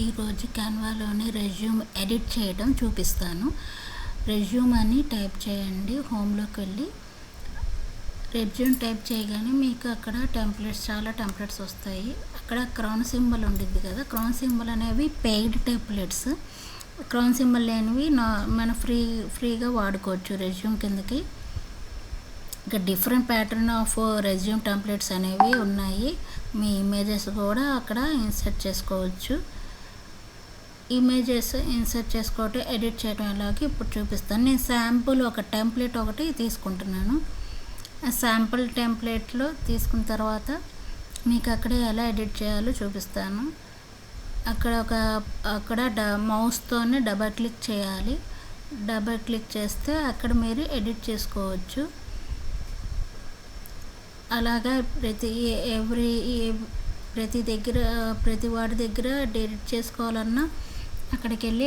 ఈరోజు క్యాన్వాలోని resume edit చేయడం చూపిస్తాను. రెజ్యూమ్ అని టైప్ చేయండి. హోమ్లోకి వెళ్ళి రెజ్యూమ్ టైప్ చేయగానే మీకు అక్కడ చాలా టెంప్లెట్స్ వస్తాయి. అక్కడ క్రౌన్ సింబల్ ఉండిద్ది కదా, క్రౌన్ సింబల్ అనేవి పెయిడ్ టెంప్లెట్స్. క్రౌన్ సింబల్ లేనివి మనం ఫ్రీగా వాడుకోవచ్చు రెజ్యూమ్ కిందకి. ఇంకా different pattern of resume templates అనేవి ఉన్నాయి. మీ ఇమేజెస్ కూడా అక్కడ ఇన్సర్ట్ చేసుకోవచ్చు. ఇమేజెస్ ఇన్సర్ట్ చేసుకోవటం, ఎడిట్ చేయడం ఎలాగో ఇప్పుడు చూపిస్తాను. నేను శాంపుల్ ఒక టెంప్లెట్ ఒకటి తీసుకుంటున్నాను. ఆ శాంపుల్ టెంప్లెట్లో తీసుకున్న తర్వాత మీకు అక్కడ ఎలా ఎడిట్ చేయాలో చూపిస్తాను. అక్కడ మౌస్తోనే డబల్ క్లిక్ చేయాలి. డబల్ క్లిక్ చేస్తే అక్కడ మీరు ఎడిట్ చేసుకోవచ్చు. అలాగా ప్రతి వాడి దగ్గర ఎడిట్ చేసుకోవాలన్నా అక్కడికి వెళ్ళి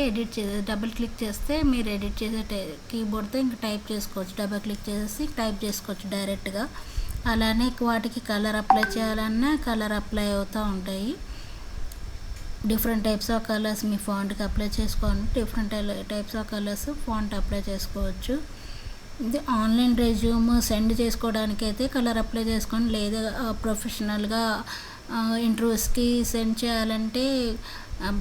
డబుల్ క్లిక్ చేస్తే మీరు ఎడిట్ చేసే కీబోర్డ్తో ఇంకా టైప్ చేసుకోవచ్చు. డబుల్ క్లిక్ చేసి టైప్ చేసుకోవచ్చు డైరెక్ట్గా. అలానే వాటికి కలర్ అప్లై చేయాలన్నా కలర్ అప్లై అవుతూ ఉంటాయి. డిఫరెంట్ టైప్స్ ఆఫ్ కలర్స్ మీ ఫాంట్కి అప్లై చేసుకోవాలి. Different types of colours font apply చేసుకోవచ్చు. ఇది ఆన్లైన్ రెజ్యూమ్ సెండ్ చేసుకోవడానికి అయితే కలర్ అప్లై చేసుకోండి. లేదా ప్రొఫెషనల్గా ఇంటర్వ్యూస్కి సెండ్ చేయాలంటే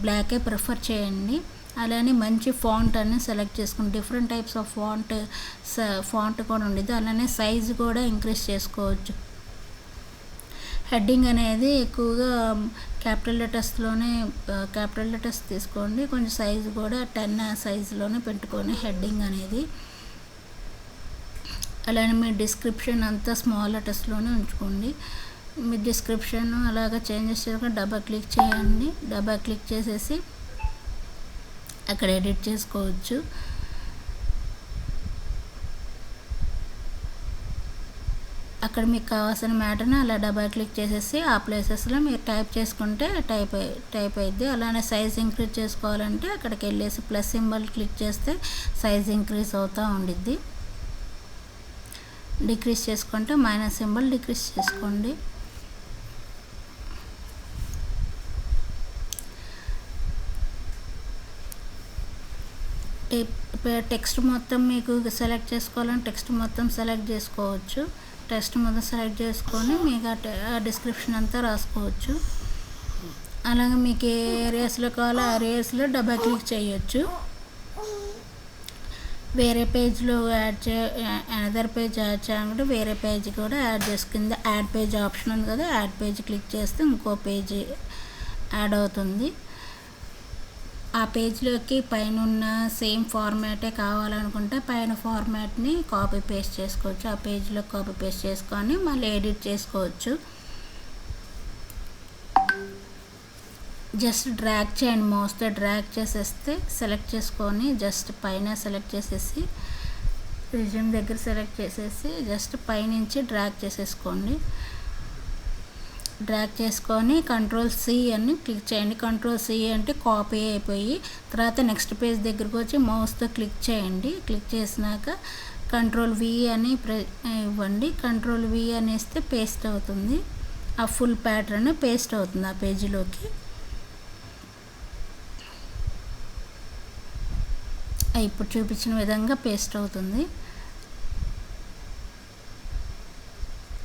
బ్లాకే ప్రిఫర్ చేయండి. అలానే మంచి ఫాంట్ అని సెలెక్ట్ చేసుకోండి. డిఫరెంట్ టైప్స్ ఆఫ్ ఫాంట్ కూడా ఉండేది. అలానే సైజు కూడా ఇంక్రీజ్ చేసుకోవచ్చు. హెడ్డింగ్ అనేది ఎక్కువగా క్యాపిటల్ లెటర్స్ తీసుకోండి. కొంచెం సైజు కూడా 10 సైజులోనే పెట్టుకొని హెడ్డింగ్ అనేది. అలానే మీ డిస్క్రిప్షన్ అంతా స్మాల్ లెటర్స్లోనే ఉంచుకోండి. మీ డిస్క్రిప్షన్ అలాగా చేంజెస్ చేయకుండా డబల్ క్లిక్ చేయండి. డబల్ క్లిక్ చేసేసి అక్కడ ఎడిట్ చేసుకోవచ్చు. అక్కడ మీకు కావాల్సిన మ్యాటర్ని అలా డబల్ క్లిక్ చేసేసి ఆ ప్లేసెస్లో మీరు టైప్ చేసుకుంటే టైప్ అయ్యిద్ది. అలానే సైజ్ ఇంక్రీజ్ చేసుకోవాలంటే అక్కడికి వెళ్ళేసి ప్లస్ సింబల్ క్లిక్ చేస్తే సైజ్ ఇంక్రీజ్ అవుతూ ఉండిద్ది. డిక్రీజ్ చేసుకుంటే మైనస్ సింబల్ డిక్రీజ్ చేసుకోండి. టెక్స్ట్ మొత్తం మీకు సెలెక్ట్ చేసుకోవాలని టెక్స్ట్ మొత్తం సెలెక్ట్ చేసుకోవచ్చు. టెక్స్ట్ మొత్తం సెలెక్ట్ చేసుకొని మీకు ఆ డిస్క్రిప్షన్ అంతా రాసుకోవచ్చు. అలాగే మీకు ఏ ఏరియాస్లో కావాలో ఆ ఏరియాస్లో డబల్ క్లిక్ చేయొచ్చు. వేరే పేజ్లో అనదర్ పేజ్ యాడ్ చేయాలంటే వేరే పేజ్ కూడా యాడ్ చేసుకుంది. యాడ్ పేజ్ ఆప్షన్ ఉంది కదా, యాడ్ పేజ్ క్లిక్ చేస్తే ఇంకో పేజ్ యాడ్ అవుతుంది. ఆ పేజ్లోకి పైన ఉన్న సేమ్ ఫార్మాటే కావాలనుకుంటే పైన ఫార్మాట్ని కాపీ పేస్ట్ చేసుకోవచ్చు. ఆ పేజ్లో కాపీ పేస్ట్ చేసుకొని మళ్ళీ ఎడిట్ చేసుకోవచ్చు. జస్ట్ డ్రాగ్ చేయండి. మౌస్తో డ్రాగ్ చేసేస్తే సెలెక్ట్ చేసుకొని జస్ట్ పైన సెలెక్ట్ చేసేసి రెజ్యూమ్ దగ్గర సెలెక్ట్ చేసేసి జస్ట్ పైనుంచి డ్రాగ్ చేసేసుకోండి. డ్రాగ్ చేసుకొని Ctrl+C అని క్లిక్ చేయండి. Ctrl+C అంటే కాపీ అయిపోయి తర్వాత నెక్స్ట్ పేజ్ దగ్గరకు వచ్చి మౌస్తో క్లిక్ చేయండి. క్లిక్ చేసినాక Ctrl+V అని ఇవ్వండి. Ctrl+V అనేస్తే పేస్ట్ అవుతుంది. ఆ ఫుల్ ప్యాటర్న్ పేస్ట్ అవుతుంది ఆ పేజీలోకి. ఇప్పుడు చూపించిన విధంగా పేస్ట్ అవుతుంది.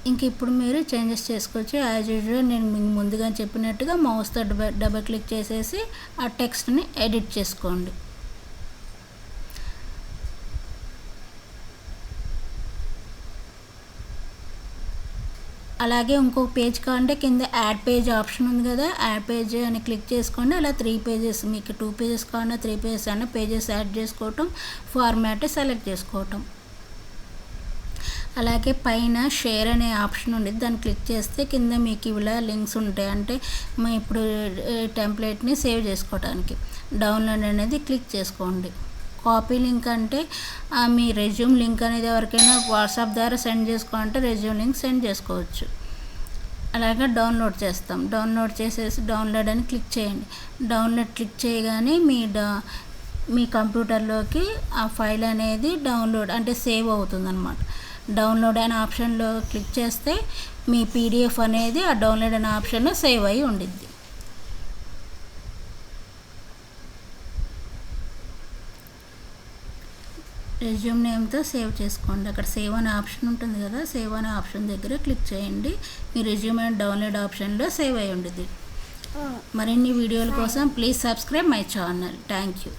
ఇంక ఇప్పుడు మీరు చేంజెస్ చేసుకోవచ్చు. యాజ్ యూజువల్ నేను మీకు ముందుగా చెప్పినట్టుగా మౌస్తో డబల్ క్లిక్ చేసేసి ఆ టెక్స్ట్ని ఎడిట్ చేసుకోండి. అలాగే ఇంకొక పేజ్ కావాలంటే కింద యాడ్ పేజ్ ఆప్షన్ ఉంది కదా, యాడ్ పేజ్ అని క్లిక్ చేసుకోండి. అలా 3 పేజెస్ మీకు 2 పేజెస్ కావాలన్నా 3 పేజెస్ అయినా పేజెస్ యాడ్ చేసుకోవటం, ఫార్మాట్ సెలెక్ట్ చేసుకోవటం. అలాగే పైన షేర్ అనే ఆప్షన్ ఉండేది, దాన్ని క్లిక్ చేస్తే కింద మీకు ఇలా లింక్స్ ఉంటాయి. అంటే ఇప్పుడు టెంప్లెట్ని సేవ్ చేసుకోవడానికి డౌన్లోడ్ అనేది క్లిక్ చేసుకోండి. కాపీ లింక్ అంటే మీ రెజ్యూమ్ లింక్ అనేది ఎవరికైనా వాట్సాప్ ద్వారా సెండ్ చేసుకోవాలంటే రెజ్యూమ్ లింక్ సెండ్ చేసుకోవచ్చు. అలాగే డౌన్లోడ్ చేస్తాం. డౌన్లోడ్ చేసేసి డౌన్లోడ్ అని క్లిక్ చేయండి. డౌన్లోడ్ క్లిక్ చేయగానే మీ కంప్యూటర్లోకి ఆ ఫైల్ అనేది డౌన్లోడ్ అంటే సేవ్ అవుతుంది అన్నమాట. డౌన్లోడ్ అనే ఆప్షన్లో క్లిక్ చేస్తే మీ పీడిఎఫ్ అనేది ఆ డౌన్లోడ్ అనే ఆప్షన్లో సేవ్ అయి ఉండిద్ది. రెజ్యూమ్ నేమ్తో సేవ్ చేసుకోండి. అక్కడ సేవ్ అనే ఆప్షన్ ఉంటుంది కదా, సేవ్ అనే ఆప్షన్ దగ్గర క్లిక్ చేయండి. మీ రెజ్యూమ్ అండ్ డౌన్లోడ్ ఆప్షన్లో సేవ్ అయి ఉంటుంది. మరిన్ని వీడియోల కోసం please subscribe my channel. Thank you.